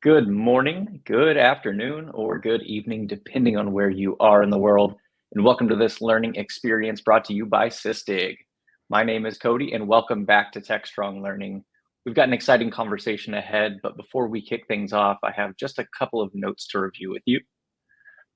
Good morning, good afternoon, or good evening, depending on where you are in the world. And welcome to this learning experience brought to you by Sysdig. My name is Cody, and welcome back to Techstrong Learning. We've got an exciting conversation ahead, but before we kick things off, I have just a couple of notes to review with you.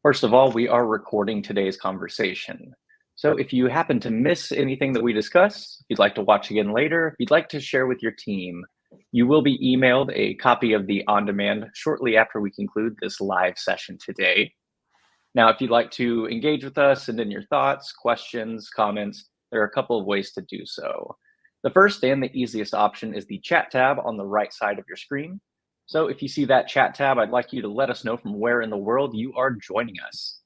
First of all, we are recording today's conversation. So if you happen to miss anything that we discuss, if you'd like to watch again later, if you'd like to share with your team, you will be emailed a copy of the on-demand shortly after we conclude this live session today. Now, if you'd like to engage with us, send in your thoughts, questions, comments, there are a couple of ways to do so. The first and the easiest option is the chat tab on the right side of your screen. So if you see that chat tab, I'd like you to let us know from where in the world you are joining us.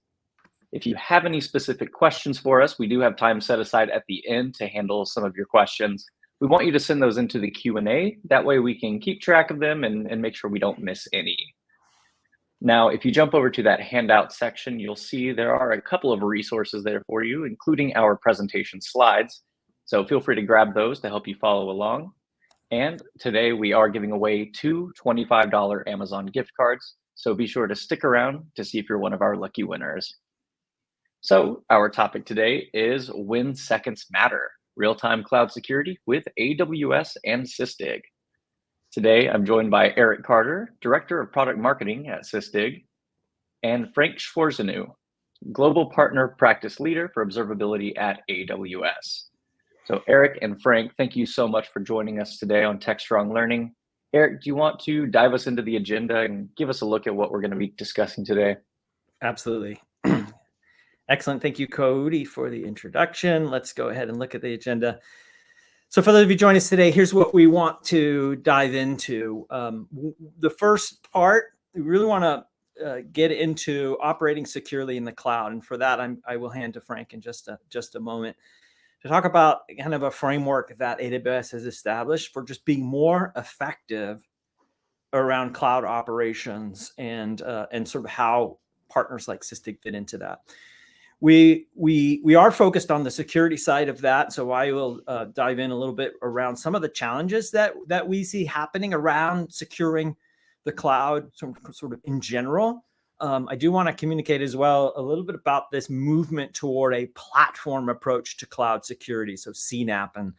If you have any specific questions for us, we do have time set aside at the end to handle some of your questions. We want you to send those into the Q&A. That way we can keep track of them and make sure we don't miss any. Now, if you jump over to that handout section, you'll see there are a couple of resources there for you, including our presentation slides. So feel free to grab those to help you follow along. And today we are giving away two $25 Amazon gift cards. So be sure to stick around to see if you're one of our lucky winners. So our topic today is When Seconds Matter, real-time cloud security with AWS and Sysdig. Today, I'm joined by Eric Carter, Director of Product Marketing at Sysdig, and Frank Schwarzenu, Global Partner Practice Leader for Observability at AWS. So Eric and Frank, thank you so much for joining us today on Techstrong Learning. Eric, do you want to dive us into the agenda and give us a look at what we're going to be discussing today? Absolutely. Excellent. Thank you, Cody, for the introduction. Let's go ahead and look at the agenda. So for those of you joining us today, here's what we want to dive into. The first part, we really want to get into operating securely in the cloud. And for that, I will hand to Frank in just a moment to talk about kind of a framework that AWS has established for just being more effective around cloud operations and sort of how partners like Sysdig fit into that. We are focused on the security side of that, so I will dive in a little bit around some of the challenges that we see happening around securing the cloud, sort of in general. I do want to communicate as well a little bit about this movement toward a platform approach to cloud security, so CNAPP. And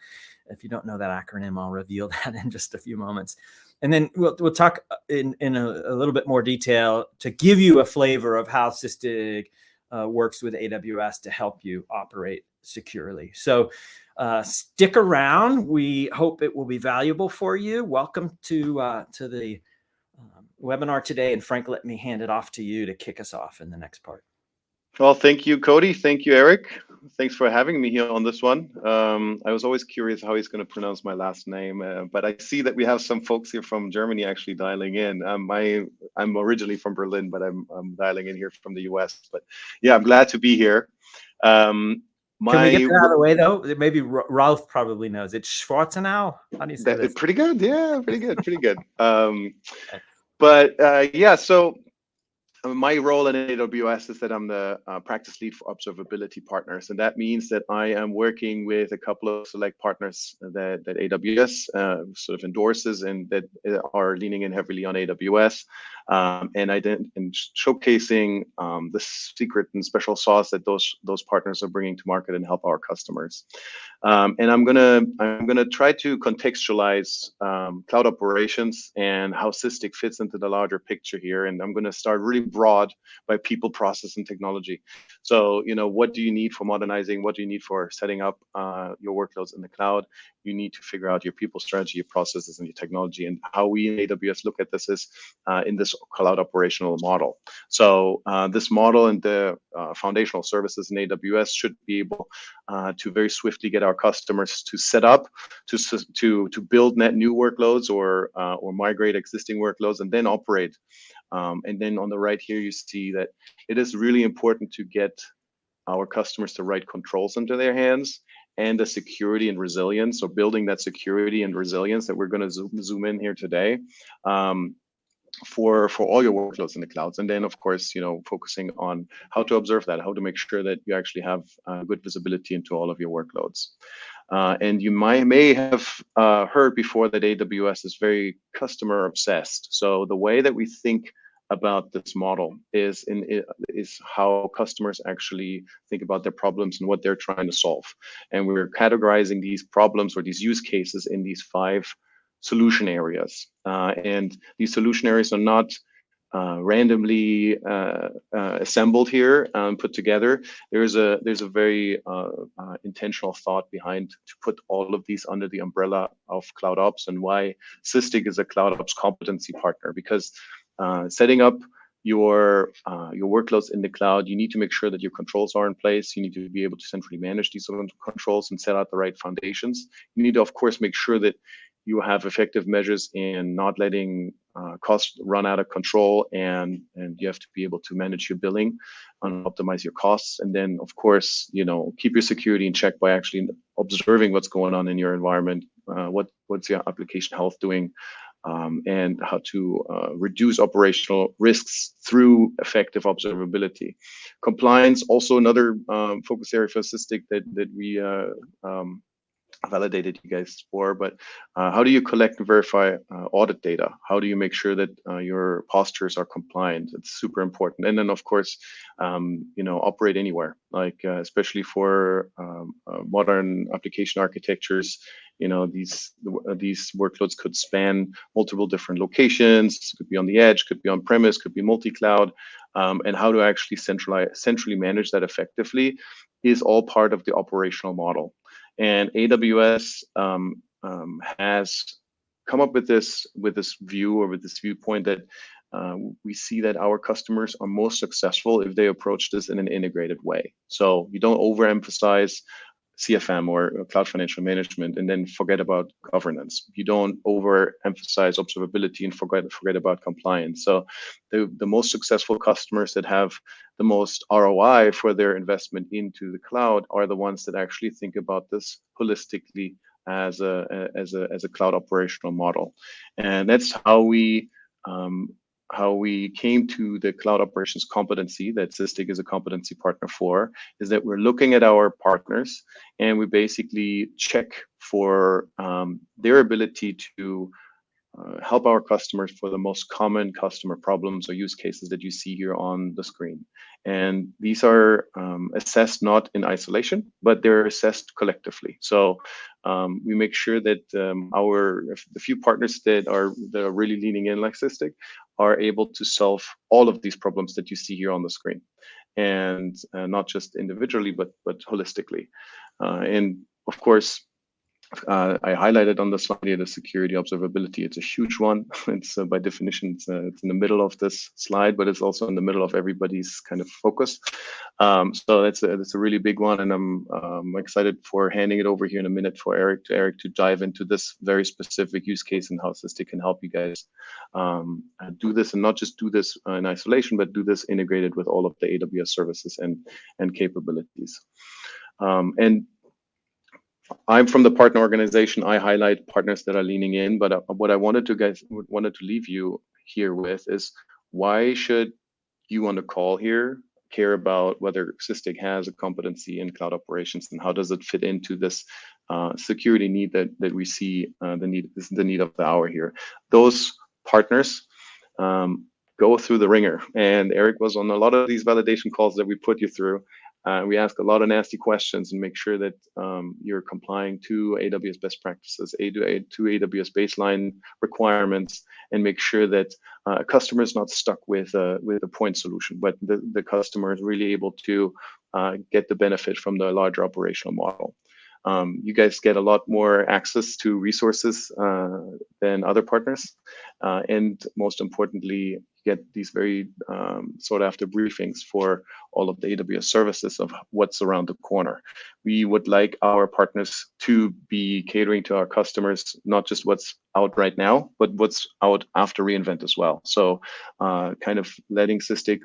if you don't know that acronym, I'll reveal that in just a few moments. And then we'll talk in a little bit more detail to give you a flavor of how Sysdig works with AWS to help you operate securely. So stick around. We hope it will be valuable for you. Welcome to the webinar today. And Frank, let me hand it off to you to kick us off in the next part. Well, thank you, Cody. Thank you, Eric. Thanks for having me here on this one. I was always curious how he's going to pronounce my last name, but I see that we have some folks here from Germany actually dialing in. I'm originally from Berlin, but I'm dialing in here from the US. But yeah, I'm glad to be here. Can we get that out of the way, though? Maybe Ralph probably knows. It's Schwarzenau. How do you say this? Pretty good. Yeah, pretty good. But yeah, so my role in AWS is that I'm the practice lead for observability partners. And that means that I am working with a couple of select partners that AWS sort of endorses and that are leaning in heavily on AWS and showcasing the secret and special sauce that those partners are bringing to market and help our customers. And I'm gonna try to contextualize cloud operations and how Sysdig fits into the larger picture here. And I'm gonna start really broad by people, process, and technology. So, what do you need for modernizing? What do you need for setting up your workloads in the cloud? You need to figure out your people strategy, your processes, and your technology. And how we in AWS look at this is in this cloud operational model. So this model and the foundational services in AWS should be able to very swiftly get our customers to set up, to build net new workloads or migrate existing workloads and then operate. And then on the right here, you see that it is really important to get our customers the right controls into their hands and the security and resilience. So building that security and resilience that we're going to zoom in here today for all your workloads in the clouds. And then, of course, focusing on how to observe that, how to make sure that you actually have good visibility into all of your workloads. And you may have heard before that AWS is very customer obsessed. So the way that we think about this model is how customers actually think about their problems and what they're trying to solve. And we're categorizing these problems or these use cases in these 5 solution areas. And these solution areas are not randomly assembled here, put together. There's a very intentional thought behind to put all of these under the umbrella of Cloud Ops, and why Sysdig is a Cloud Ops competency partner. Because setting up your workloads in the cloud, you need to make sure that your controls are in place. You need to be able to centrally manage these controls and set out the right foundations. You need to, of course, make sure that you have effective measures in not letting costs run out of control, and you have to be able to manage your billing and optimize your costs. And then, of course, keep your security in check by actually observing what's going on in your environment, what's your application health doing, and how to reduce operational risks through effective observability. Compliance, also another focus area for Sysdig that we validated you guys for. But how do you collect and verify audit data? How do you make sure that your postures are compliant? It's super important. And then, of course, operate anywhere, like especially for modern application architectures. These workloads could span multiple different locations, could be on the edge, could be on premise, could be multi-cloud, and how to actually centrally manage that effectively is all part of the operational model. And AWS has come up with this view, or with this viewpoint, that we see that our customers are most successful if they approach this in an integrated way. So you don't overemphasize CFM or cloud financial management and then forget about governance. You don't overemphasize observability and forget about compliance. So the most successful customers that have the most ROI for their investment into the cloud are the ones that actually think about this holistically as a cloud operational model. And that's how we came to the cloud operations competency that Sysdig is a competency partner for, is that we're looking at our partners and we basically check for their ability to help our customers for the most common customer problems or use cases that you see here on the screen. And these are assessed not in isolation, but they're assessed collectively. So we make sure that the few partners that are really leaning in, like Sysdig, are able to solve all of these problems that you see here on the screen, and not just individually, but holistically. And of course, I highlighted on the slide here the security observability. It's a huge one. It's by definition, it's in the middle of this slide, but it's also in the middle of everybody's kind of focus. So that's a really big one, and I'm excited for handing it over here in a minute for Eric to dive into this very specific use case and how Sysdig can help you guys do this, and not just do this in isolation, but do this integrated with all of the AWS services and capabilities. And I'm from the partner organization. I highlight partners that are leaning in, but what I wanted to leave you here with is, why should you on the call here care about whether Sysdig has a competency in cloud operations, and how does it fit into this security need that we see, the need of the hour here? Those partners go through the ringer, and Eric was on a lot of these validation calls that we put you through. We ask a lot of nasty questions and make sure that you're complying to AWS best practices, to AWS baseline requirements, and make sure that a customer is not stuck with a point solution, but the customer is really able to get the benefit from the larger operational model. You guys get a lot more access to resources than other partners, and most importantly, get these very sought after briefings for all of the AWS services of what's around the corner. We would like our partners to be catering to our customers, not just what's out right now, but what's out after reInvent as well. So kind of letting Sysdig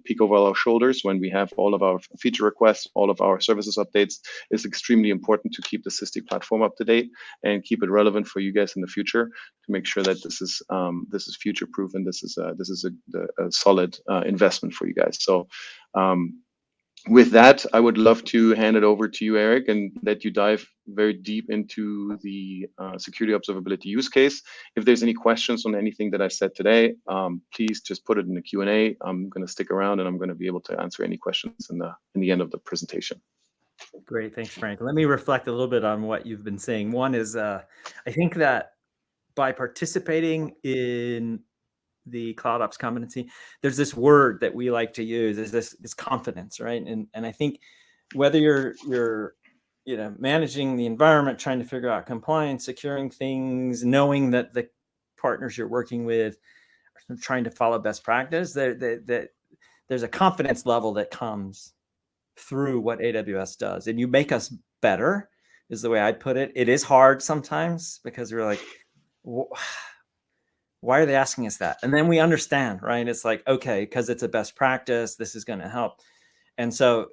peek over our shoulders when we have all of our feature requests, all of our services updates, is extremely important to keep the Sysdig platform up to date and keep it relevant for you guys in the future, to make sure that this is future proof, and this is a solid investment for you guys. So with that, I would love to hand it over to you, Eric, and let you dive very deep into the security observability use case. If there's any questions on anything that I said today, please just put it in the Q&A. I'm going to stick around and I'm going to be able to answer any questions in the end of the presentation. Great, thanks, Frank. Let me reflect a little bit on what you've been saying. One is, I think that by participating in the cloud ops competency, there's this word that we like to use is this confidence, right? And I think whether you're managing the environment, trying to figure out compliance, securing things, knowing that the partners you're working with are trying to follow best practice, that there's a confidence level that comes through what AWS does, and you make us better is the way I'd put it. It is hard sometimes because we're like, why are they asking us that? And then we understand, right? It's like, okay, because it's a best practice, this is going to help. And so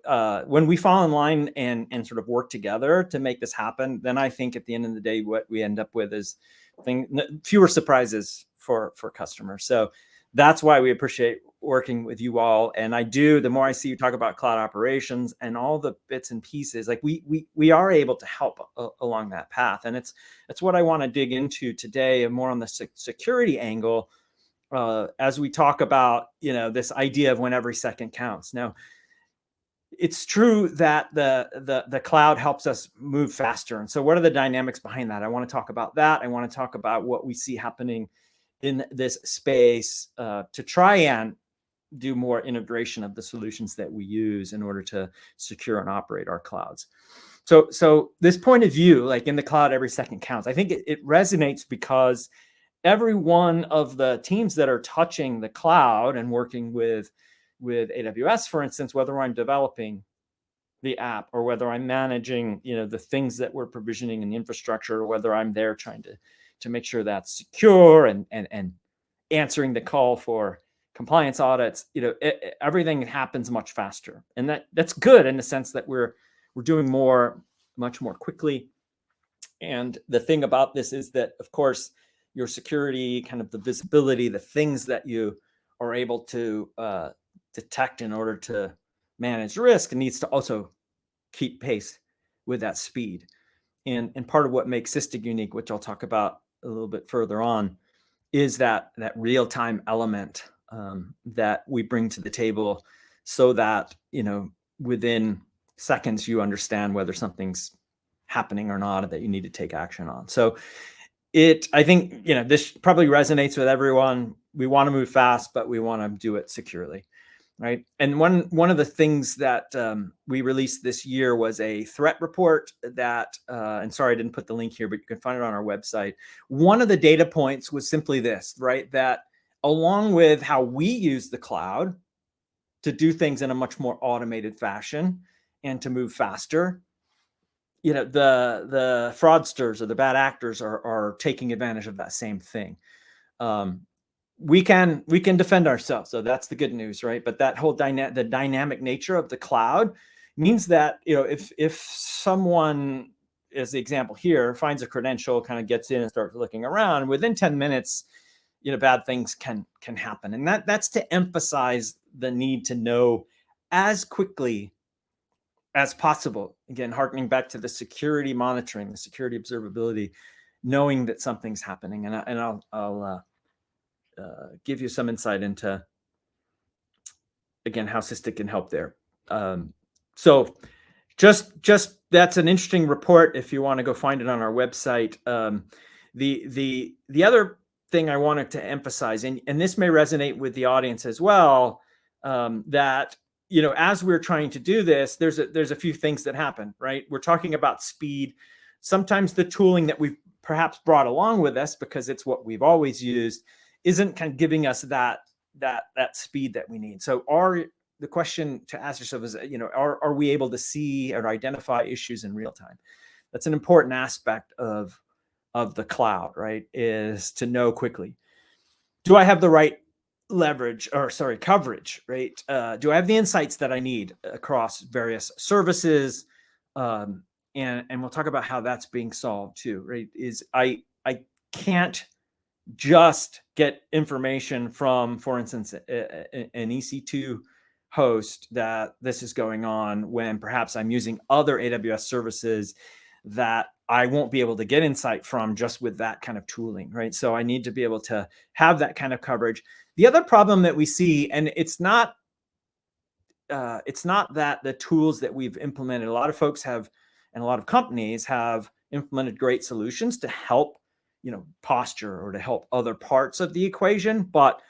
when we fall in line and sort of work together to make this happen, then I think at the end of the day, what we end up with is fewer surprises for customers. So that's why we appreciate working with you all. And the more I see you talk about cloud operations and all the bits and pieces, like we are able to help along that path. And it's what I want to dig into today, and more on the security angle, as we talk about, this idea of when every second counts. Now, it's true that the cloud helps us move faster. And so what are the dynamics behind that? I want to talk about that. I want to talk about what we see happening in this space to try and do more integration of the solutions that we use in order to secure and operate our clouds. So this point of view, like in the cloud, every second counts. I think it resonates because every one of the teams that are touching the cloud and working with AWS, for instance, whether I'm developing the app or whether I'm managing, the things that we're provisioning in the infrastructure, or whether I'm there trying to make sure that's secure and answering the call for compliance audits, everything happens much faster. And that's good in the sense that we're doing much more quickly. And the thing about this is that, of course, your security, kind of the visibility, the things that you are able to detect in order to manage risk needs to also keep pace with that speed. And part of what makes Sysdig unique, which I'll talk about a little bit further on, is that real-time element that we bring to the table, so that within seconds you understand whether something's happening or not, or that you need to take action on. So I think this probably resonates with everyone. We want to move fast, but we want to do it securely, right? And one of the things that we released this year was a threat report that, and sorry, I didn't put the link here, but you can find it on our website. One of the data points was simply this, right? That along with how we use the cloud to do things in a much more automated fashion and to move faster, the fraudsters or the bad actors are taking advantage of that same thing. We can defend ourselves, so that's the good news, right? But that whole the dynamic nature of the cloud means that if someone, as the example here, finds a credential, kind of gets in and starts looking around, within 10 minutes, bad things can happen. And that's to emphasize the need to know as quickly as possible. Again, harkening back to the security monitoring, the security observability, knowing that something's happening. And I'll give you some insight into, again, how Sysdig can help there. So just that's an interesting report if you want to go find it on our website. The other thing I wanted to emphasize, and this may resonate with the audience as well, that as we're trying to do this, there's a few things that happen, right? We're talking about speed. Sometimes the tooling that we've perhaps brought along with us, because it's what we've always used, isn't kind of giving us that speed that we need. So the question to ask yourself is, are we able to see or identify issues in real time? That's an important aspect of the cloud, right? Is to know quickly, do I have the right coverage, right? Do I have the insights that I need across various services? And we'll talk about how that's being solved too, right? Is I can't just get information from, for instance, an EC2 host that this is going on when perhaps I'm using other AWS services that I won't be able to get insight from just with that kind of tooling, right? So I need to be able to have that kind of coverage. The other problem that we see, and it's not that the tools that we've implemented, a lot of folks have, and a lot of companies have implemented great solutions to help, posture or to help other parts of the equation. But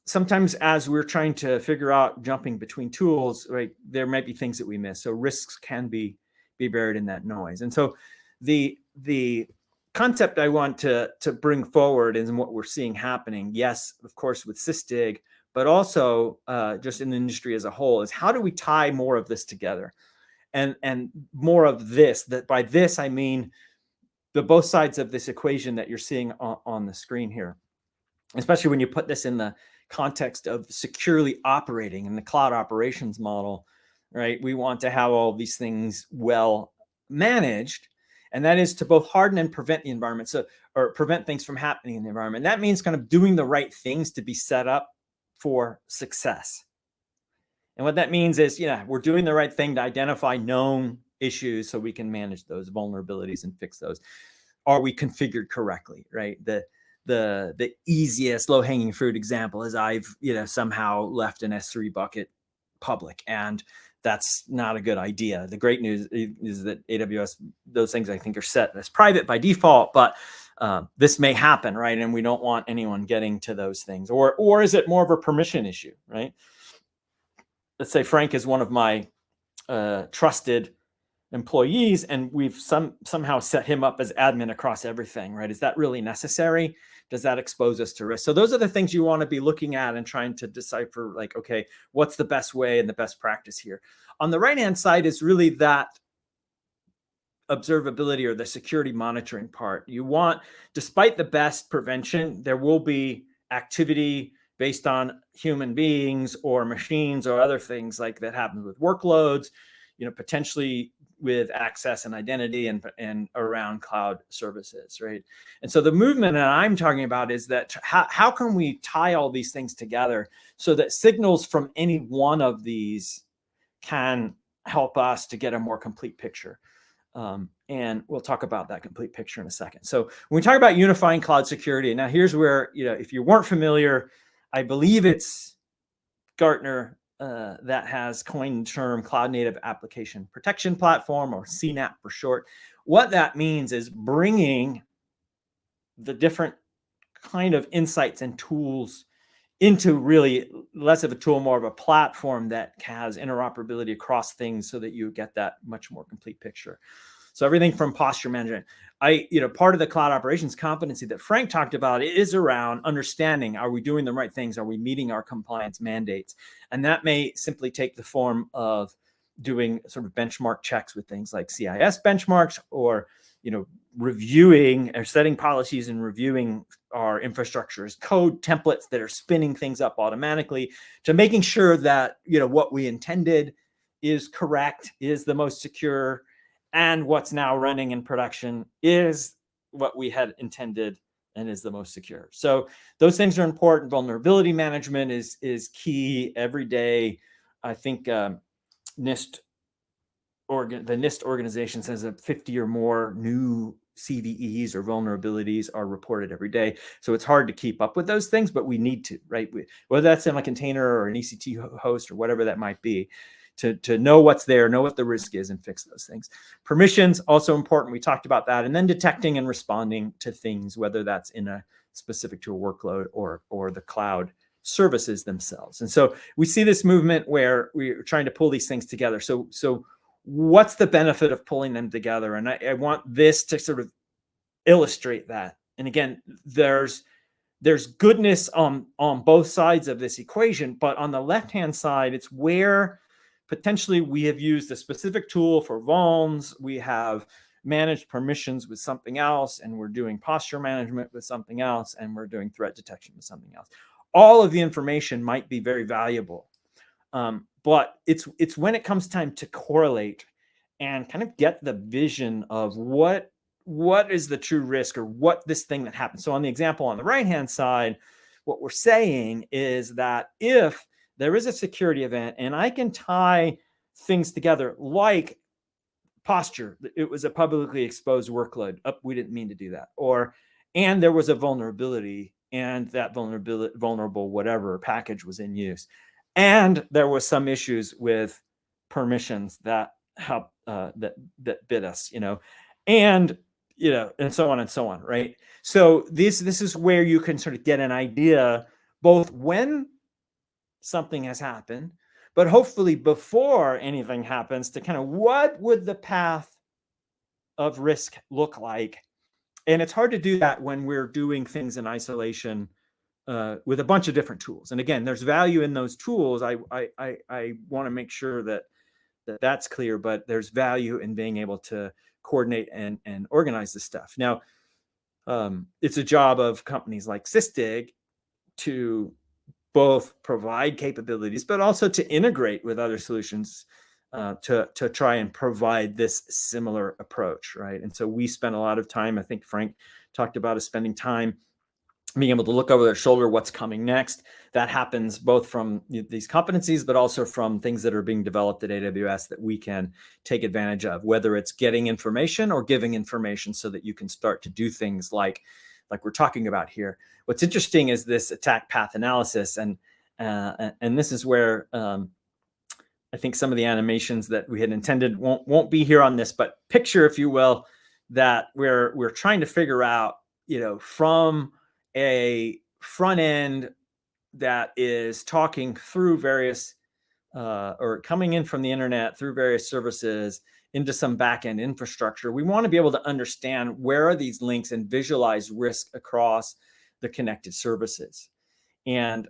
sometimes as we're trying to figure out jumping between tools, right, there might be things that we miss. So risks can be buried in that noise. And so the concept I want to bring forward is what we're seeing happening, yes, of course, with Sysdig, but also just in the industry as a whole, is how do we tie more of this together? And more of this, that by this, I mean the both sides of this equation that you're seeing on the screen here, especially when you put this in the context of securely operating in the cloud operations model, right? We want to have all these things well managed, and that is to both harden and prevent the environment, or prevent things from happening in the environment. That means kind of doing the right things to be set up for success. And what that means is, we're doing the right thing to identify known issues so we can manage those vulnerabilities and fix those. Are we configured correctly, right? The easiest low-hanging fruit example is I've somehow left an S3 bucket public, and that's not a good idea. The great news is that AWS, those things I think are set as private by default, but this may happen, right? And we don't want anyone getting to those things. Or is it more of a permission issue, right? Let's say Frank is one of my trusted employees, and we've somehow set him up as admin across everything, right? Is that really necessary? Does that expose us to risk? So those are the things you want to be looking at and trying to decipher, like, okay, what's the best way and the best practice here? On the right-hand side is really that observability or the security monitoring part. You want, despite the best prevention, there will be activity based on human beings or machines or other things like that happens with workloads, potentially with access and identity and around cloud services, right? And so the movement that I'm talking about is that how can we tie all these things together so that signals from any one of these can help us to get a more complete picture? And we'll talk about that complete picture in a second. So when we talk about unifying cloud security, now here's where, if you weren't familiar, I believe it's Gartner that has coined the term Cloud Native Application Protection Platform, or CNAPP for short. What that means is bringing the different kind of insights and tools into really less of a tool, more of a platform that has interoperability across things so that you get that much more complete picture. So everything from posture management, part of the cloud operations competency that Frank talked about is around understanding, are we doing the right things? Are we meeting our compliance mandates? And that may simply take the form of doing sort of benchmark checks with things like CIS benchmarks, or, reviewing or setting policies and reviewing our infrastructure as code templates that are spinning things up automatically, to making sure that, what we intended is correct, is the most secure, and what's now running in production is what we had intended and is the most secure. So those things are important. Vulnerability management is key every day. I think NIST the NIST organization says that 50 or more new CVEs or vulnerabilities are reported every day. So it's hard to keep up with those things, but we need to, right? Whether that's in a container or an EC2 host or whatever that might be, to know what's there, know what the risk is, and fix those things. Permissions, also important. We talked about that. And then detecting and responding to things, whether that's in a specific to a workload or the cloud services themselves. And so we see this movement where we're trying to pull these things together. So what's the benefit of pulling them together? And I want this to sort of illustrate that. And again, there's goodness on both sides of this equation, but on the left-hand side, it's where potentially we have used a specific tool for vulns, we have managed permissions with something else, and we're doing posture management with something else, and we're doing threat detection with something else. All of the information might be very valuable, but it's when it comes time to correlate and kind of get the vision of what is the true risk, or what this thing that happens. So on the example on the right-hand side, what we're saying is that if there is a security event, and I can tie things together like posture. It was a publicly exposed workload. We didn't mean to do that. And there was a vulnerability, and that vulnerable whatever package was in use. And there was some issues with permissions that that bit us, and and so on and so on, right? So this is where you can sort of get an idea both when something has happened, but hopefully before anything happens, to kind of what would the path of risk look like. And it's hard to do that when we're doing things in isolation with a bunch of different tools. And again, there's value in those tools. I want to make sure that's clear, but there's value in being able to coordinate and organize this stuff. Now, it's a job of companies like Sysdig to both provide capabilities, but also to integrate with other solutions to try and provide this similar approach, right? And so we spend a lot of time, I think Frank talked about us spending time being able to look over their shoulder what's coming next. That happens both from these competencies, but also from things that are being developed at AWS that we can take advantage of, whether it's getting information or giving information so that you can start to do things like we're talking about here. What's interesting is this attack path analysis, and this is where I think some of the animations that we had intended won't be here on this, but picture, if you will, that we're trying to figure out, from a front end that is talking through various or coming in from the internet through various services into some back-end infrastructure. We want to be able to understand where are these links and visualize risk across the connected services. And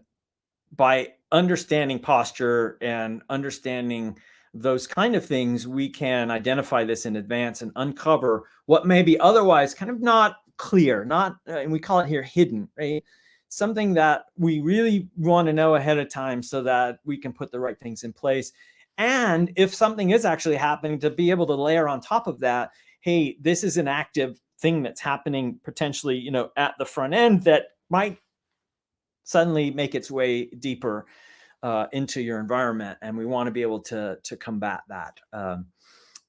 by understanding posture and understanding those kind of things, we can identify this in advance and uncover what may be otherwise kind of not clear, and we call it here hidden, right? Something that we really want to know ahead of time so that we can put the right things in place. And if something is actually happening, to be able to layer on top of that, hey, this is an active thing that's happening potentially, at the front end that might suddenly make its way deeper into your environment, and we want to be able to combat that.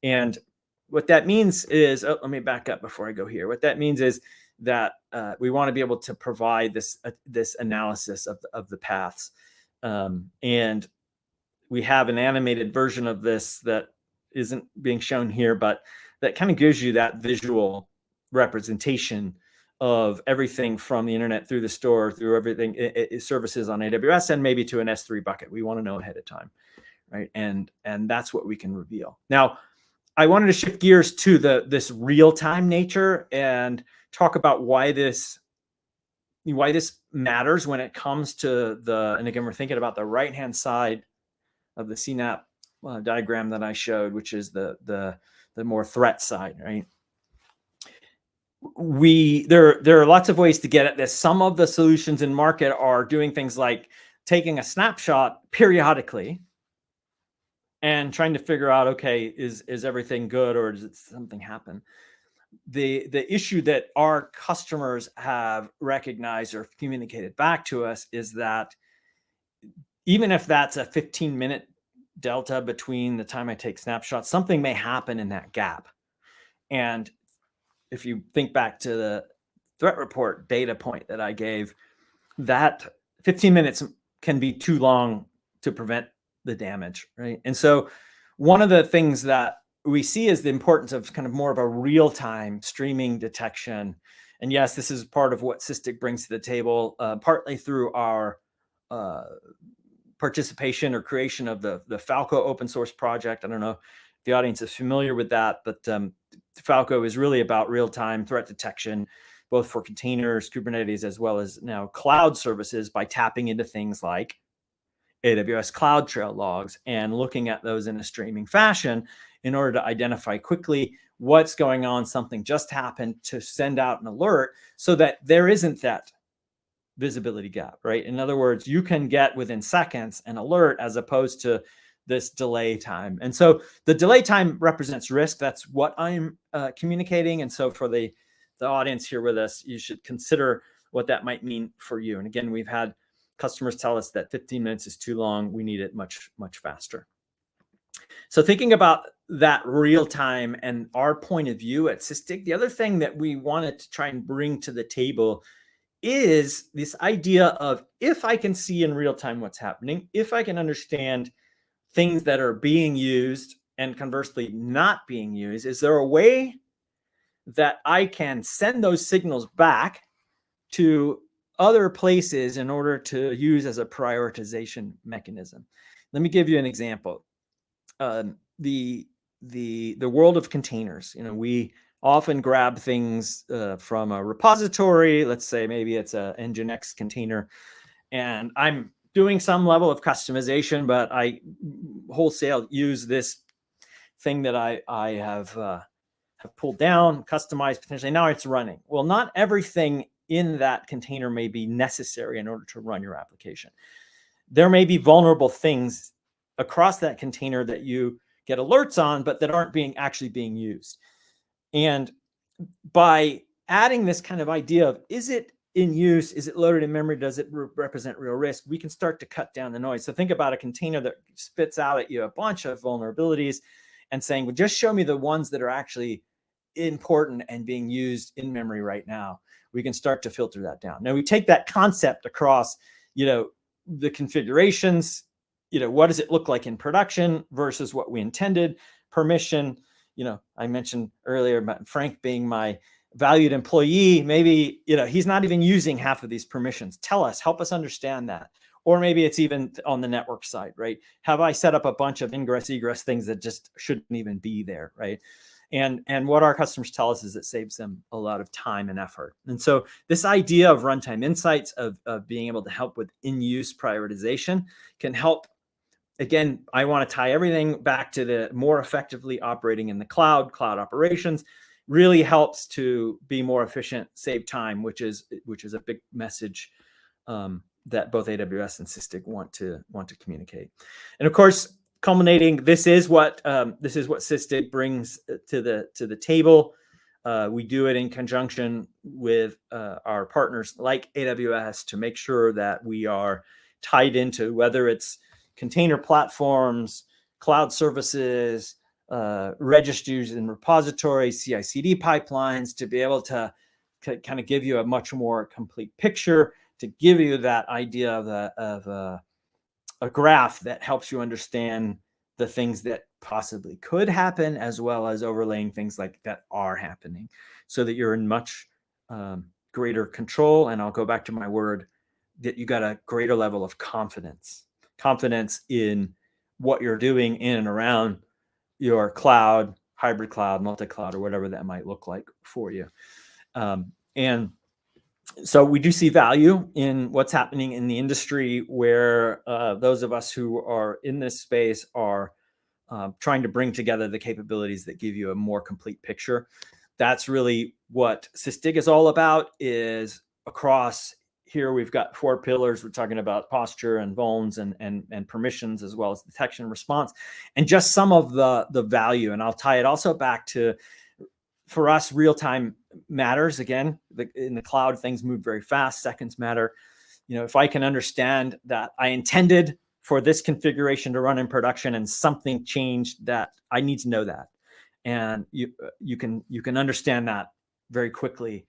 And what that means is, let me back up before I go here. What that means is that we want to be able to provide this analysis of the paths, and we have an animated version of this that isn't being shown here, but that kind of gives you that visual representation of everything from the internet through the store, through everything services on AWS, and maybe to an S3 bucket. We want to know ahead of time, right? And that's what we can reveal. Now, I wanted to shift gears to this real-time nature and talk about why this matters when it comes to and again, we're thinking about the right-hand side of the CNAPP diagram that I showed, which is the more threat side, right? There are lots of ways to get at this. Some of the solutions in market are doing things like taking a snapshot periodically and trying to figure out, okay, is everything good, or does something happen? The issue that our customers have recognized or communicated back to us is that even if that's a 15-minute delta between the time I take snapshots, something may happen in that gap. And if you think back to the threat report data point that I gave, that 15 minutes can be too long to prevent the damage, right? And so one of the things that we see is the importance of kind of more of a real-time streaming detection. And yes, this is part of what Sysdig brings to the table, partly through our participation or creation of the Falco open source project. I don't know if the audience is familiar with that, but Falco is really about real-time threat detection, both for containers, Kubernetes, as well as now cloud services, by tapping into things like AWS CloudTrail logs and looking at those in a streaming fashion in order to identify quickly what's going on, something just happened, to send out an alert so that there isn't that visibility gap, right? In other words, you can get within seconds an alert as opposed to this delay time. And so the delay time represents risk. That's what I'm communicating. And so for the audience here with us, you should consider what that might mean for you. And again, we've had Customers tell us that 15 minutes is too long. We need it much, much faster. So thinking about that real time and our point of view at Sysdig, the other thing that we wanted to try and bring to the table is this idea of, if I can see in real time what's happening, if I can understand things that are being used and conversely not being used, is there a way that I can send those signals back to other places in order to use as a prioritization mechanism? Let me give you an example. The world of containers. We often grab things from a repository. Let's say maybe it's a Nginx container, and I'm doing some level of customization, but I wholesale use this thing that I have pulled down, customized potentially. Now it's running. Well, not everything in that container may be necessary in order to run your application. There may be vulnerable things across that container that you get alerts on, but that aren't actually being used. And by adding this kind of idea of, is it in use? Is it loaded in memory? Does it represent real risk? We can start to cut down the noise. So think about a container that spits out at you a bunch of vulnerabilities and saying, well, just show me the ones that are actually important and being used in memory right now. We can start to filter that down. Now we take that concept across, the configurations, what does it look like in production versus what we intended, permission. I mentioned earlier about Frank being my valued employee. Maybe, he's not even using half of these permissions. Tell us, help us understand that. Or maybe it's even on the network side, right? Have I set up a bunch of ingress egress things that just shouldn't even be there, right? And what our customers tell us is it saves them a lot of time and effort. And so this idea of runtime insights, of being able to help with in-use prioritization, can help. Again, I want to tie everything back to the more effectively operating in the cloud operations. Really helps to be more efficient, save time, which is a big message that both AWS and Sysdig want to communicate. And of course, culminating, this is what Sysdig brings to the table. We do it in conjunction with our partners like AWS to make sure that we are tied into, whether it's container platforms, cloud services, registries and repositories, CI/CD pipelines, to be able to kind of give you a much more complete picture, to give you that idea of a graph that helps you understand the things that possibly could happen, as well as overlaying things like that are happening, so that you're in much greater control. And I'll go back to my word, that you got a greater level of confidence in what you're doing in and around your cloud, hybrid cloud, multi-cloud, or whatever that might look like for you. And so we do see value in what's happening in the industry, where those of us who are in this space are trying to bring together the capabilities that give you a more complete picture. That's really what Sysdig is all about. Is across here, we've got 4 pillars. We're talking about posture and vulns and permissions, as well as detection and response, and just some of the value. And I'll tie it also back to, for us, real time matters. Again, in the cloud, things move very fast. Seconds matter. If I can understand that I intended for this configuration to run in production and something changed, that I need to know that. And you can understand that very quickly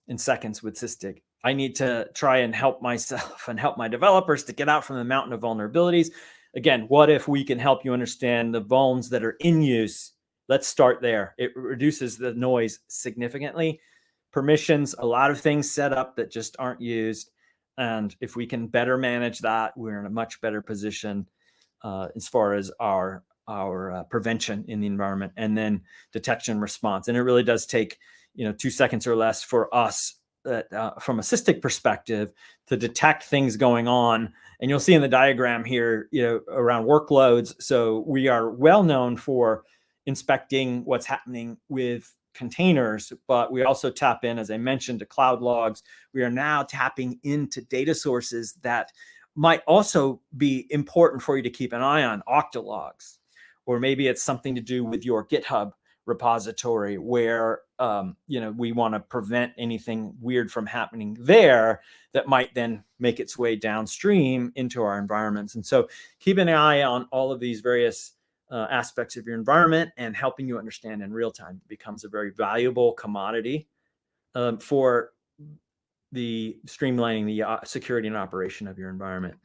in seconds with Sysdig. I need to try and help myself and help my developers to get out from the mountain of vulnerabilities. Again, what if we can help you understand the vulns that are in use? Let's start there. It reduces the noise significantly. Permissions, a lot of things set up that just aren't used. And if we can better manage that, we're in a much better position as far as our prevention in the environment. And then detection response. And it really does take 2 seconds or less for us from a Sysdig perspective to detect things going on. And you'll see in the diagram here, around workloads. So we are well known for inspecting what's happening with containers, but we also tap in, as I mentioned, to cloud logs. We are now tapping into data sources that might also be important for you to keep an eye on, Okta logs, or maybe it's something to do with your GitHub repository where we want to prevent anything weird from happening there that might then make its way downstream into our environments. And so keep an eye on all of these various aspects of your environment, and helping you understand in real time becomes a very valuable commodity for the streamlining the security and operation of your environment.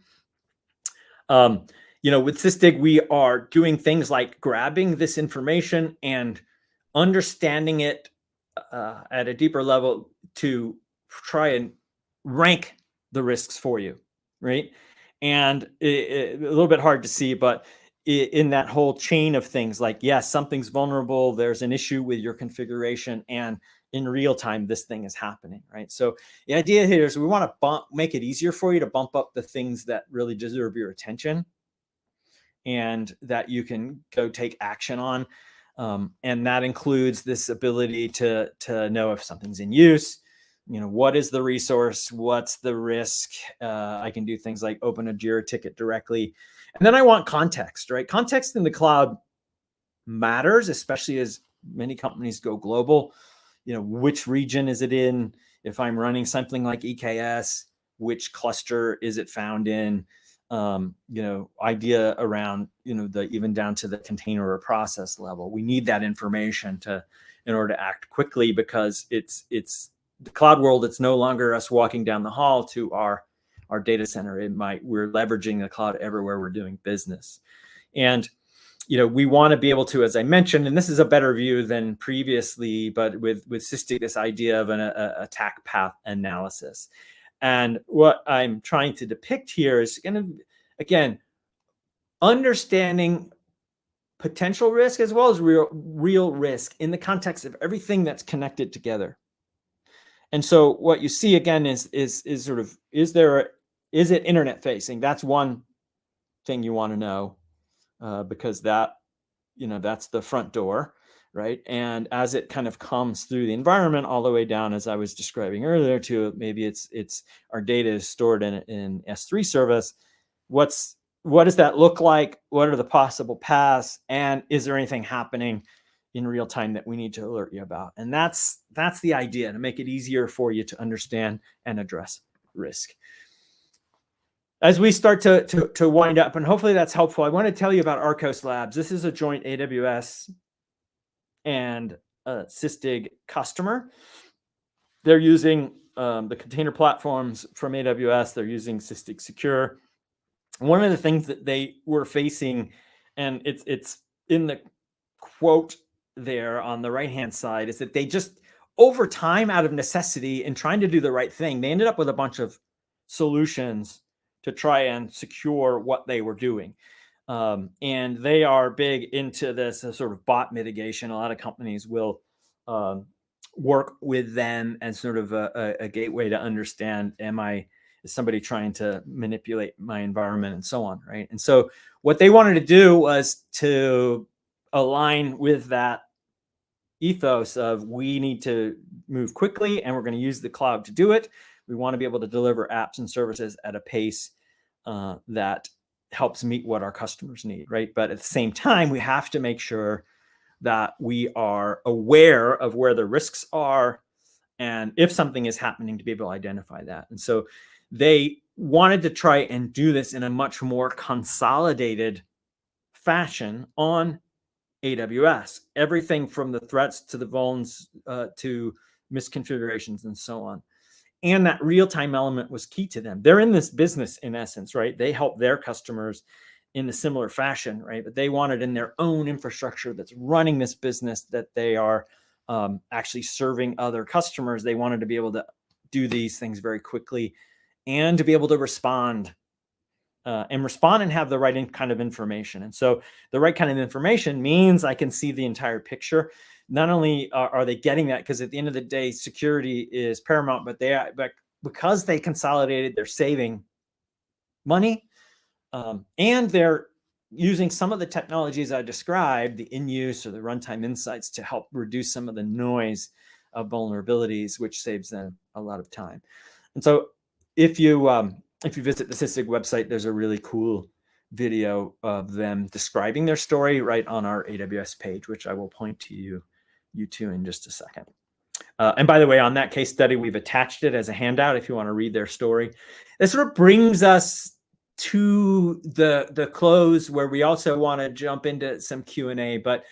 With Sysdig, we are doing things like grabbing this information and understanding it at a deeper level to try and rank the risks for you, right? And a little bit hard to see, but in that whole chain of things, like, yes, something's vulnerable, there's an issue with your configuration, and in real time, this thing is happening, right? So the idea here is we want to make it easier for you to bump up the things that really deserve your attention and that you can go take action on. And that includes this ability to know if something's in use, what is the resource, what's the risk. I can do things like open a Jira ticket directly. And then I want context, right? Context in the cloud matters, especially as many companies go global. Which region is it in? If I'm running something like EKS, which cluster is it found in? Idea around, even down to the container or process level. We need that information in order to act quickly, because it's the cloud world. It's no longer us walking down the hall to our data center. We're leveraging the cloud everywhere we're doing business. And we want to be able to, as I mentioned, and this is a better view than previously, but with Sysdig, this idea of an attack path analysis. And what I'm trying to depict here is again, understanding potential risk as well as real risk in the context of everything that's connected together. And so what you see again is sort of, is it internet facing? That's one thing you want to know, because that's the front door, right? And as it kind of comes through the environment all the way down, as I was describing earlier, to maybe it's our data is stored in S3 service. What does that look like? What are the possible paths? And is there anything happening in real time that we need to alert you about? And that's the idea, to make it easier for you to understand and address risk. As we start to wind up, and hopefully that's helpful, I want to tell you about Arcos Labs. This is a joint AWS and Sysdig customer. They're using the container platforms from AWS. They're using Sysdig Secure. One of the things that they were facing, and it's in the quote there on the right-hand side, is that they just, over time, out of necessity and trying to do the right thing, they ended up with a bunch of solutions to try and secure what they were doing. And they are big into this sort of bot mitigation. A lot of companies will work with them as sort of a gateway to understand, is somebody trying to manipulate my environment and so on, right? And so what they wanted to do was to align with that ethos of, we need to move quickly and we're going to use the cloud to do it. We want to be able to deliver apps and services at a pace that helps meet what our customers need, right? But at the same time, we have to make sure that we are aware of where the risks are, and if something is happening, to be able to identify that. And so they wanted to try and do this in a much more consolidated fashion on AWS. Everything from the threats to the vulns to misconfigurations and so on. And that real-time element was key to them. They're in this business, in essence, right? They help their customers in a similar fashion, right? But they wanted in their own infrastructure that's running this business, that they are actually serving other customers. They wanted to be able to do these things very quickly and to be able to respond and have the right kind of information. And so the right kind of information means I can see the entire picture. Not only are they getting that, because at the end of the day, security is paramount, but because they consolidated, they're saving money, and they're using some of the technologies I described, the in-use or the runtime insights, to help reduce some of the noise of vulnerabilities, which saves them a lot of time. And so if you visit the Sysdig website, there's a really cool video of them describing their story right on our AWS page, which I will point to you to in just a second. And by the way, on that case study, we've attached it as a handout if you want to read their story. This sort of brings us to the close, where we also want to jump into some Q&A, but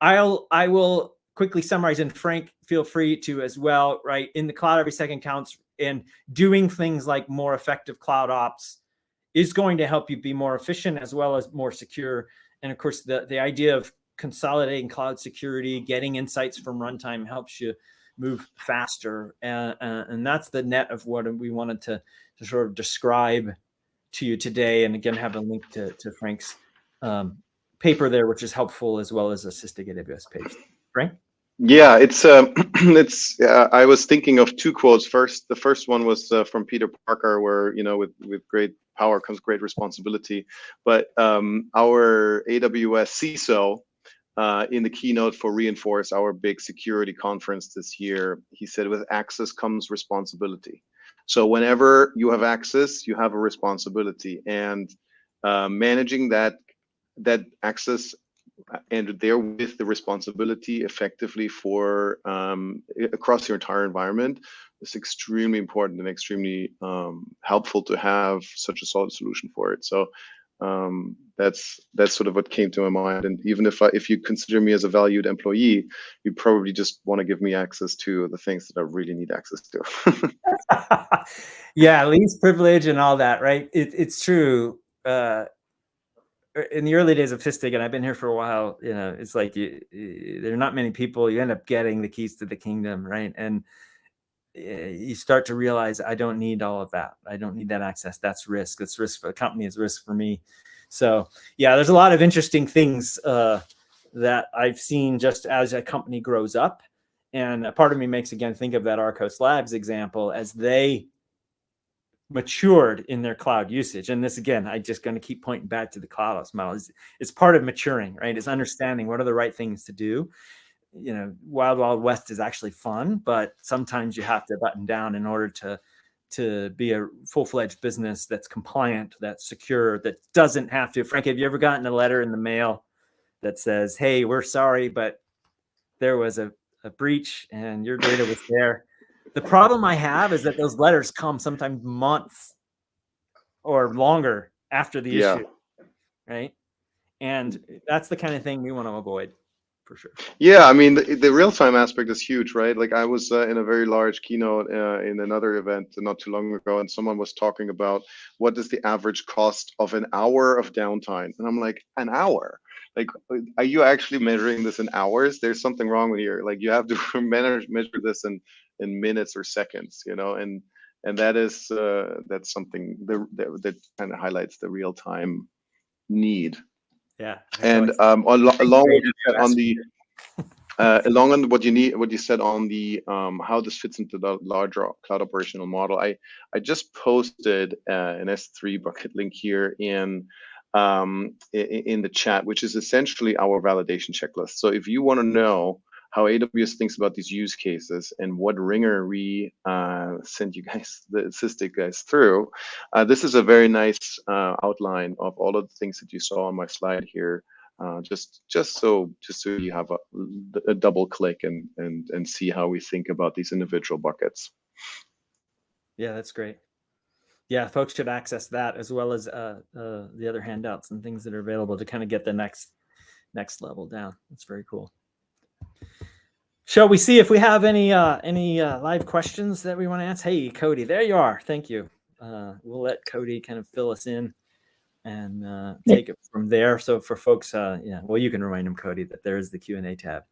I will quickly summarize, and Frank, feel free to as well, right? In the cloud, every second counts, and doing things like more effective cloud ops is going to help you be more efficient as well as more secure. And of course, the idea of consolidating cloud security, getting insights from runtime helps you move faster. And that's the net of what we wanted to sort of describe to you today. And again, have a link to Frank's paper there, which is helpful, as well as a Sysdig AWS page. Frank? Yeah, it's I was thinking of two quotes. The first one was from Peter Parker, where, you know, with great power comes great responsibility. But our AWS CISO, in the keynote for Reinforce, our big security conference this year, he said, with access comes responsibility. So whenever you have access, you have a responsibility, and managing that access and therewith the responsibility effectively for across your entire environment is extremely important and extremely helpful to have such a solid solution for it. So that's sort of what came to my mind. And even if you consider me as a valued employee, you probably just want to give me access to the things that I really need access to. Yeah, least privilege and all that, right? It's true. In the early days of Sysdig, and I've been here for a while, you know, it's like there are not many people. You end up getting the keys to the kingdom, right? And you start to realize, I don't need all of that. I don't need that access. That's risk. It's risk for the company. It's risk for me. So yeah, there's a lot of interesting things that I've seen just as a company grows up. And a part of me makes, again, think of that Arcos Labs example as they matured in their cloud usage. And this, again, I'm just going to keep pointing back to the cloud ops model. It's part of maturing, right? It's understanding what are the right things to do. You know, Wild Wild West is actually fun, but sometimes you have to button down in order to be a full-fledged business that's compliant, that's secure, that doesn't have to. Frank, have you ever gotten a letter in the mail that says, hey, we're sorry, but there was a breach and your data was there? The problem I have is that those letters come sometimes months or longer after the issue, right? And that's the kind of thing we want to avoid, for sure. Yeah, I mean, the real-time aspect is huge, right? Like I was in a very large keynote in another event not too long ago, and someone was talking about what is the average cost of an hour of downtime. And I'm like, an hour? Like, are you actually measuring this in hours? There's something wrong with here. Like, you have to measure this in minutes or seconds, you know, and that is that's something that kind of highlights the real-time need. Yeah. And along what you said on the what you said on the how this fits into the larger cloud operational model, I just posted an S3 bucket link here in the chat, which is essentially our validation checklist. So if you want to know how AWS thinks about these use cases and what ringer we send you guys, the Sysdig guys, through, this is a very nice outline of all of the things that you saw on my slide here. Just so you have a double click and see how we think about these individual buckets. Yeah, that's great. Yeah, folks should access that as well as the other handouts and things that are available to kind of get the next level down. That's very cool. Shall we see if we have any live questions that we want to answer? Hey, Cody, there you are. Thank you. We'll let Cody kind of fill us in and take it from there. So for folks, yeah, well, you can remind them, Cody, that there is the Q&A tab.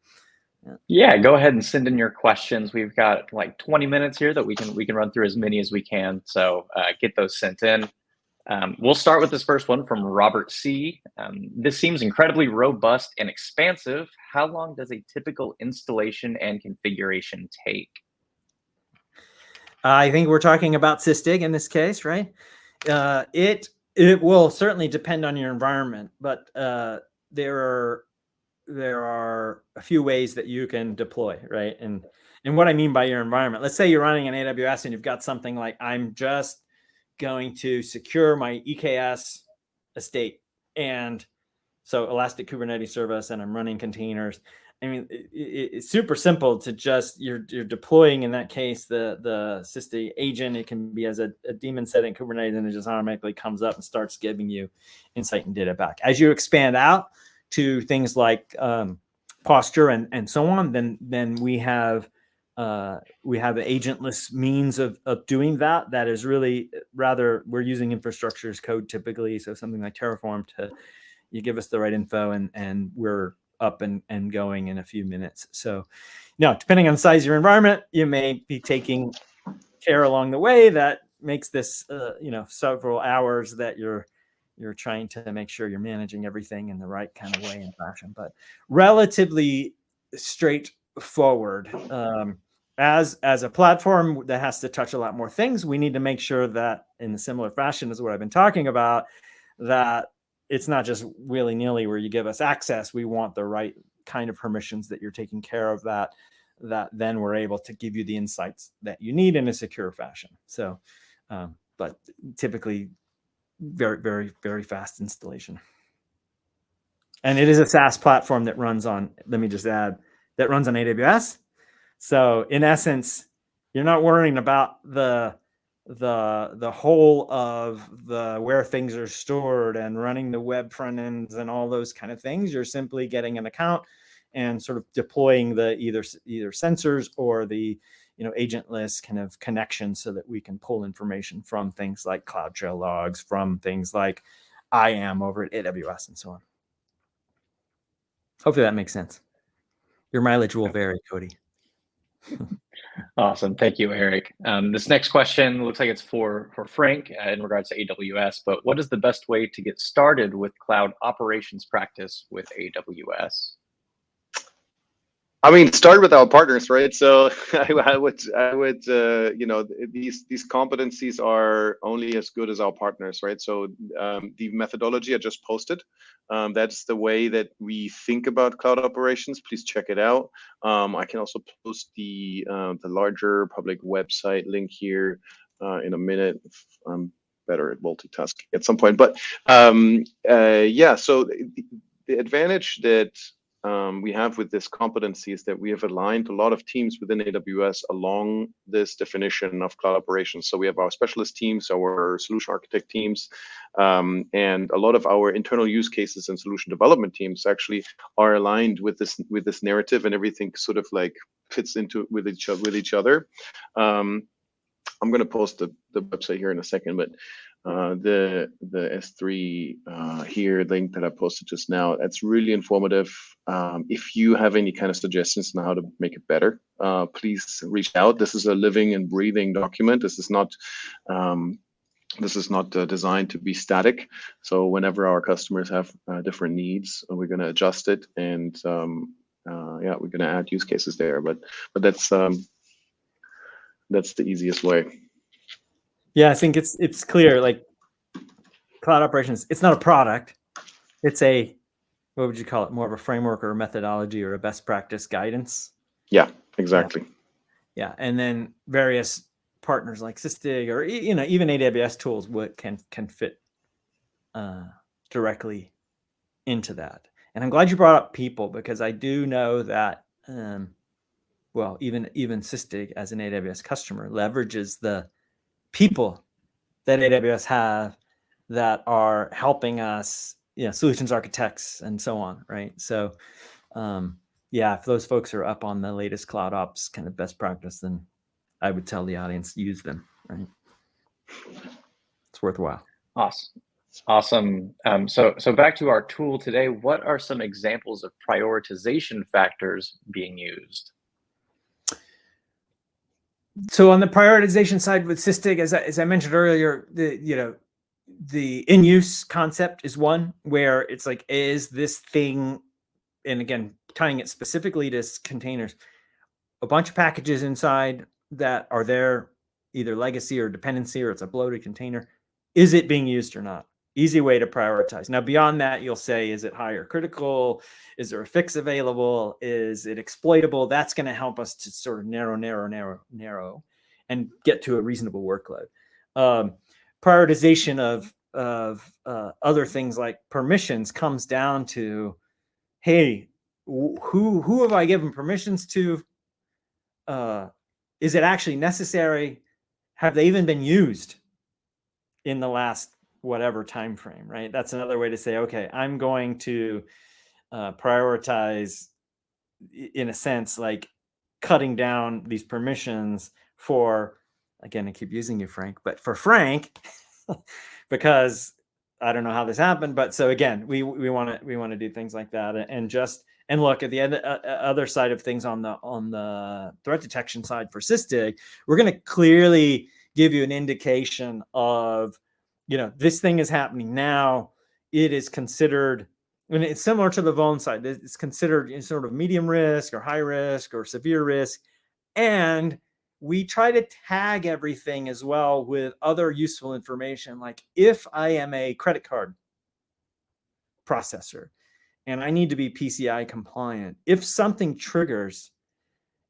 Yeah, go ahead and send in your questions. We've got like 20 minutes here that we can run through as many as we can. So get those sent in. We'll start with this first one from Robert C. This seems incredibly robust and expansive. How long does a typical installation and configuration take? I think we're talking about Sysdig in this case, right? It will certainly depend on your environment, but there are a few ways that you can deploy, right? And what I mean by your environment, let's say you're running an AWS and you've got something like, I'm just going to secure my EKS estate And so Elastic Kubernetes Service, and I'm running containers. I mean, it's super simple to just, you're deploying, in that case, the Sysdig agent. It can be as a daemon set in Kubernetes, and it just automatically comes up and starts giving you insight and data back. As you expand out to things like posture and so on, then we have agentless means of doing that. That is really rather, we're using infrastructure as code typically. So something like Terraform you give us the right info, and we're up and going in a few minutes. So, depending on the size of your environment, you may be taking care along the way that makes this, several hours that you're trying to make sure you're managing everything in the right kind of way and fashion, but relatively straightforward. As a platform that has to touch a lot more things, we need to make sure that, in a similar fashion as what I've been talking about, that it's not just willy-nilly where you give us access. We want the right kind of permissions, that you're taking care of that then we're able to give you the insights that you need in a secure fashion. So, but typically very, very, very fast installation. And it is a SaaS platform that runs on, let me just add, that runs on AWS. So in essence, you're not worrying about the whole of where things are stored and running the web front ends and all those kind of things. You're simply getting an account and sort of deploying the either sensors or the agentless kind of connection, so that we can pull information from things like CloudTrail logs, from things like IAM over at AWS, and so on. Hopefully that makes sense. Your mileage will vary, Cody. Awesome. Thank you, Eric. This next question looks like it's for Frank in regards to AWS, but what is the best way to get started with cloud operations practice with AWS? I mean, start with our partners, right? So I would, these competencies are only as good as our partners, right? So the methodology I just posted, that's the way that we think about cloud operations. Please check it out. I can also post the larger public website link here in a minute. I'm better at multitasking at some point, but yeah. So the advantage that we have with this competency is that we have aligned a lot of teams within AWS along this definition of cloud operations. So we have our specialist teams, our solution architect teams, and a lot of our internal use cases and solution development teams actually are aligned with this narrative, and everything sort of like fits into with each other. I'm going to post the website here in a second, but the S3 here link that I posted just now, that's really informative. If you have any kind of suggestions on how to make it better, please reach out. This is a living and breathing document. This is not designed to be static. So whenever our customers have different needs, we're going to adjust it, and yeah, we're going to add use cases there. But that's the easiest way. Yeah, I think it's clear. Like, cloud operations, it's not a product. It's a, what would you call it? More of a framework or a methodology or a best practice guidance. Yeah, exactly. Yeah, and then various partners like Sysdig or even AWS tools can fit directly into that. And I'm glad you brought up people, because I do know that well, even Sysdig as an AWS customer leverages the people that AWS have that are helping us, solutions architects and so on, right? So yeah, if those folks are up on the latest cloud ops kind of best practice, then I would tell the audience, use them, right? It's worthwhile. Awesome. So back to our tool today, what are some examples of prioritization factors being used? So on the prioritization side with Sysdig, as I mentioned earlier, the in-use concept is one where it's like, is this thing, and again, tying it specifically to containers, a bunch of packages inside that are there, either legacy or dependency, or it's a bloated container. Is it being used or not? Easy way to prioritize. Now, beyond that, you'll say, is it high or critical? Is there a fix available? Is it exploitable? That's going to help us to sort of narrow and get to a reasonable workload. Prioritization of other things like permissions comes down to, hey, who have I given permissions to? Is it actually necessary? Have they even been used in the last whatever time frame, right? That's another way to say, okay, I'm going to prioritize, in a sense, like cutting down these permissions for, again, I keep using you, Frank, but for Frank, because I don't know how this happened, but so again, we want to do things like that, and look at the other side of things on the threat detection side for Sysdig. We're going to clearly give you an indication of, this thing is happening now. It is considered, and it's similar to the vuln side. It's considered sort of medium risk or high risk or severe risk, and we try to tag everything as well with other useful information. Like if I am a credit card processor and I need to be PCI compliant, if something triggers,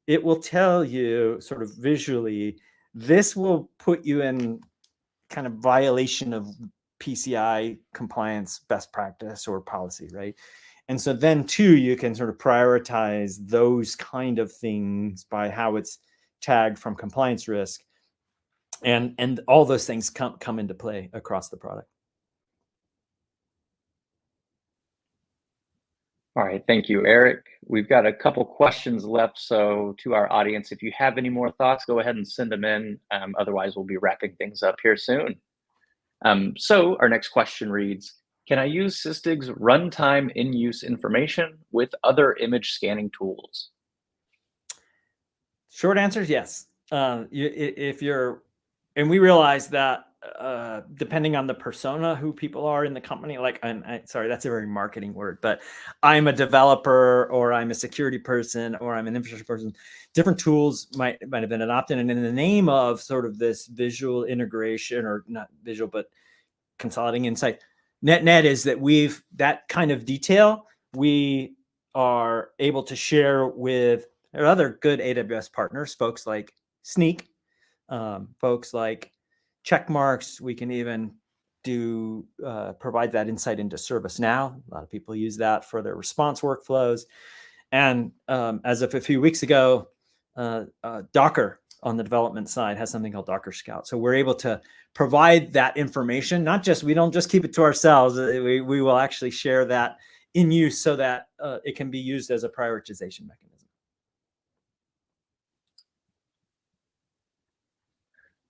it will tell you sort of visually, this will put you in kind of violation of PCI compliance best practice or policy, right? And so then too, you can sort of prioritize those kind of things by how it's tagged from compliance risk, and all those things come into play across the product. All right, thank you, Eric. We've got a couple questions left, so to our audience, if you have any more thoughts, go ahead and send them in. Otherwise, we'll be wrapping things up here soon. So our next question reads, can I use Sysdig's runtime in-use information with other image scanning tools? Short answer is yes. If you're, and we realize that depending on the persona who people are in the company, like sorry, that's a very marketing word, but I'm a developer or I'm a security person or I'm an infrastructure person, different tools might have been adopted. And in the name of sort of this visual integration, or not visual, but consolidating insight, net is that that kind of detail we are able to share with other good AWS partners, folks like Sneak, folks like Checkmarks. We can even provide that insight into ServiceNow. A lot of people use that for their response workflows. And as of a few weeks ago, Docker on the development side has something called Docker Scout. So we're able to provide that information. We don't just keep it to ourselves. We will actually share that in use so that it can be used as a prioritization mechanism.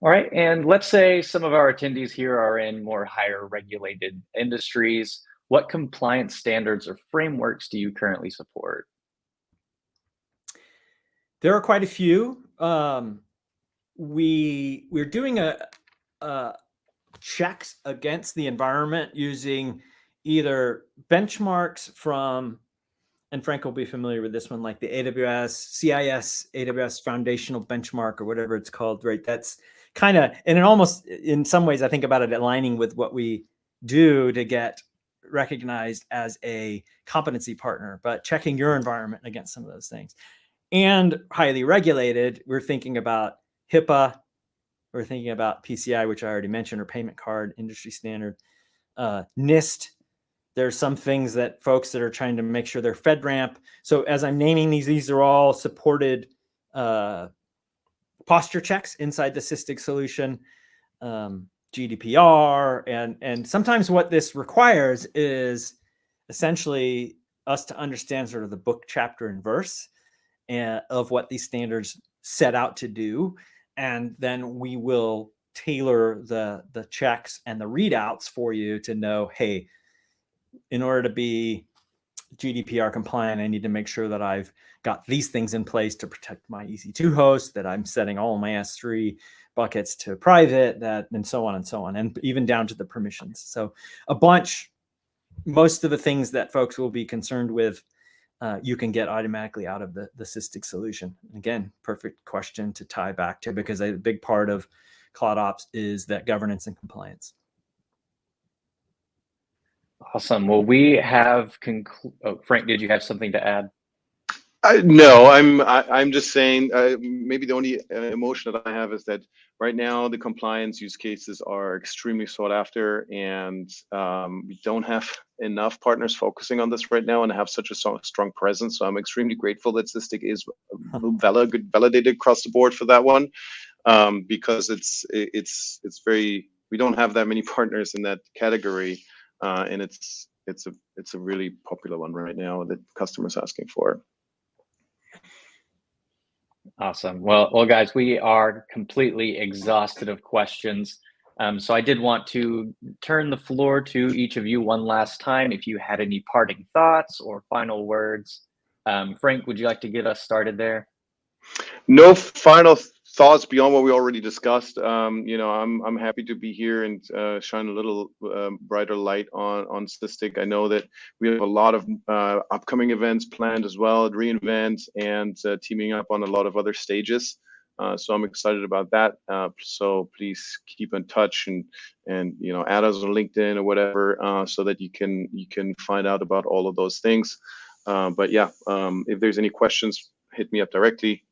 All right, and let's say some of our attendees here are in more higher regulated industries. What compliance standards or frameworks do you currently support? There are quite a few. We're doing a checks against the environment using either benchmarks from, and Frank will be familiar with this one, like the AWS foundational benchmark or whatever it's called, right? That's kind of, and it almost, in some ways, I think about it aligning with what we do to get recognized as a competency partner, but checking your environment against some of those things. And highly regulated, we're thinking about HIPAA, we're thinking about PCI, which I already mentioned, or payment card industry standard, NIST. There's some things that folks that are trying to make sure they're FedRAMP. So as I'm naming these are all supported posture checks inside the Sysdig solution, GDPR, and sometimes what this requires is essentially us to understand sort of the book, chapter, and verse of what these standards set out to do, and then we will tailor the checks and the readouts for you to know, hey, in order to be GDPR compliant, I need to make sure that I've got these things in place to protect my EC2 host, that I'm setting all of my S3 buckets to private, and so on, and even down to the permissions. So a bunch, most of the things that folks will be concerned with, you can get automatically out of the Sysdig solution. Again, perfect question to tie back to, because a big part of CloudOps is that governance and compliance. Awesome. Well, we have Frank, did you have something to add? No, I'm just saying, maybe the only emotion that I have is that right now the compliance use cases are extremely sought after, and we don't have enough partners focusing on this right now and have such a strong presence. So I'm extremely grateful that Sysdig is validated across the board for that one, because it's very, we don't have that many partners in that category, and it's a really popular one right now that customers are asking for. Awesome. Well, guys, we are completely exhausted of questions. So I did want to turn the floor to each of you one last time. If you had any parting thoughts or final words, Frank, would you like to get us started there? No final thoughts beyond what we already discussed. I'm happy to be here and shine a little brighter light on Sysdig. I know that we have a lot of upcoming events planned as well at reInvent, and teaming up on a lot of other stages. So I'm excited about that. So please keep in touch and add us on LinkedIn or whatever, so that you can find out about all of those things. But yeah, if there's any questions, hit me up directly.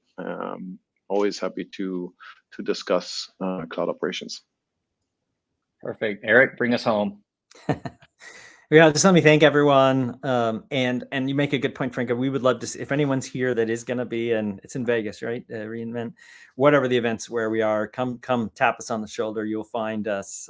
Always happy to discuss cloud operations. Perfect. Eric, bring us home. Yeah, just let me thank everyone. And you make a good point, Frank. We would love to see if anyone's here that is going to be, and it's in Vegas, right? reInvent, whatever the events where we are, come tap us on the shoulder. You'll find us.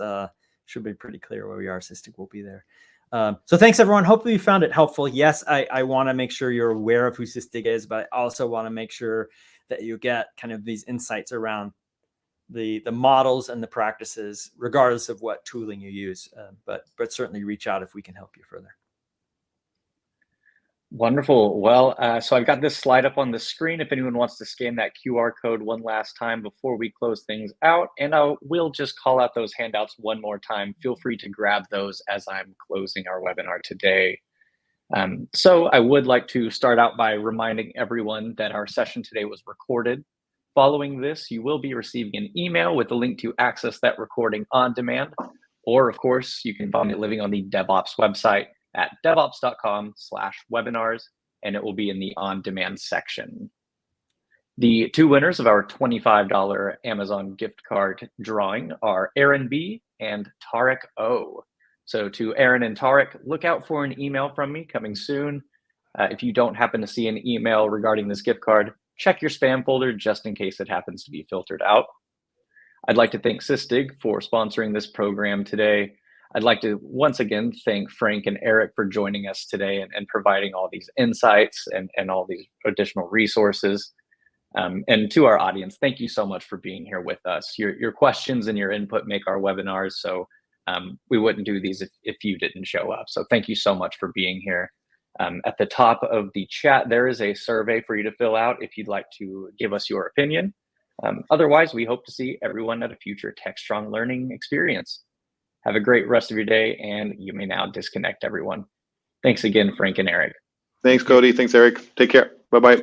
Should be pretty clear where we are. Sysdig will be there. So thanks, everyone. Hopefully you found it helpful. Yes, I want to make sure you're aware of who Sysdig is, but I also want to make sure that you get kind of these insights around the models and the practices, regardless of what tooling you use. But certainly reach out if we can help you further. Wonderful. Well, so I've got this slide up on the screen if anyone wants to scan that QR code one last time before we close things out. And we'll just call out those handouts one more time. Feel free to grab those as I'm closing our webinar today. So I would like to start out by reminding everyone that our session today was recorded. Following this, you will be receiving an email with a link to access that recording on demand. Or, of course, you can find it living on the DevOps website at devops.com/webinars, and it will be in the on-demand section. The two winners of our $25 Amazon gift card drawing are Aaron B. and Tarek O. So to Aaron and Tarek, look out for an email from me coming soon. If you don't happen to see an email regarding this gift card, check your spam folder just in case it happens to be filtered out. I'd like to thank Sysdig for sponsoring this program today. I'd like to once again thank Frank and Eric for joining us today and providing all these insights and all these additional resources. And to our audience, thank you so much for being here with us. Your questions and your input make our webinars, so we wouldn't do these if you didn't show up. So thank you so much for being here. At the top of the chat, there is a survey for you to fill out if you'd like to give us your opinion. Otherwise, we hope to see everyone at a future Techstrong learning experience. Have a great rest of your day, and you may now disconnect everyone. Thanks again, Frank and Eric. Thanks, Cody. Thanks, Eric. Take care. Bye-bye.